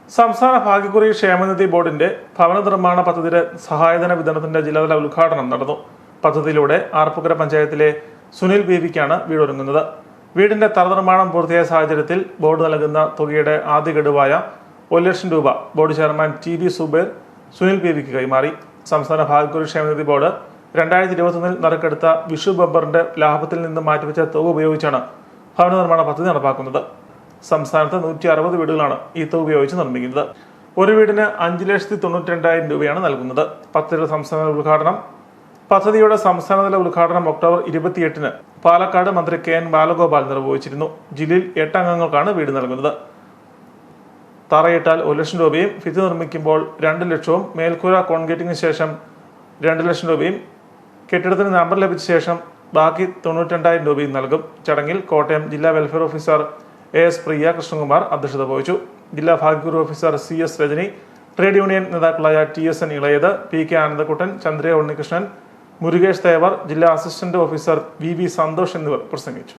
സംസ്ഥാന ഭാഗ്യക്കുറി ക്ഷേമനിധി ബോർഡിന്റെ ഭവന നിർമ്മാണ പദ്ധതിയുടെ സഹായധന വിതരണത്തിന്റെ ജില്ലാതല ഉദ്ഘാടനം നടന്നു. പദ്ധതിയിലൂടെ ആർപ്പുക്കര പഞ്ചായത്തിലെ സുനിൽ ബേബിക്കാണ് വീടൊരുങ്ങുന്നത്. വീടിന്റെ തറനിർമ്മാണം പൂർത്തിയായ സാഹചര്യത്തിൽ ബോർഡ് നൽകുന്ന തുകയുടെ ആദ്യ ഗഡുവായ 1 ലക്ഷം രൂപ ബോർഡ് ചെയർമാൻ ടി.ബി. സുബൈർ സുനിൽ ബേബിക്ക് കൈമാറി. സംസ്ഥാന ഭാഗ്യക്കുറി ക്ഷേമനിധി ബോർഡ് 2021 നറുക്കെടുത്ത വിഷു ബമ്പറിന്റെ ലാഭത്തിൽ നിന്ന് മാറ്റിവെച്ച തുക ഉപയോഗിച്ചാണ് ഭവന നിർമ്മാണ പദ്ധതി നടപ്പാക്കുന്നത്. സംസ്ഥാനത്ത് 160 വീടുകളാണ് ഈ തുക ഉപയോഗിച്ച് നിർമ്മിക്കുന്നത്. ഒരു വീടിന് 5,92,000 രൂപയാണ് നൽകുന്നത്. പദ്ധതിയുടെ സംസ്ഥാനതല ഉദ്ഘാടനം ഒക്ടോബർ 28-ന് പാലക്കാട് മന്ത്രി കെ.എൻ. ബാലഗോപാൽ നിർവഹിച്ചിരുന്നു. ജില്ലയിൽ 8 അംഗങ്ങൾക്കാണ് വീട് നൽകുന്നത്. തറയിട്ടാൽ 1 ലക്ഷം രൂപയും, ഭിത്തി നിർമ്മിക്കുമ്പോൾ 2 ലക്ഷവും, മേൽക്കൂര കോൺക്രീറ്റിംഗിന് ശേഷം 2 ലക്ഷം രൂപയും, കെട്ടിടത്തിന് നമ്പർ ലഭിച്ച ശേഷം ബാക്കി 92,000 രൂപയും നൽകും. ചടങ്ങിൽ കോട്ടയം ജില്ലാ വെൽഫെയർ ഓഫീസർ എ.എസ്. പ്രിയ കൃഷ്ണകുമാർ അധ്യക്ഷത വഹിച്ചു. ജില്ലാ ഭാഗ്യക്കുറി officer C S. Rajani, trade union നേതാക്കളായ ടി.എസ്.എൻ. ഇളയത്, പി.കെ. ആനന്ദക്കുട്ടൻ, ചന്ദ്രയ ഉണ്ണികൃഷ്ണൻ, മുരുകേഷ് തേവർ, ജില്ലാ അസിസ്റ്റന്റ് ഓഫീസർ വി.വി. സന്തോഷ് എന്നിവർ പ്രസംഗിച്ചു.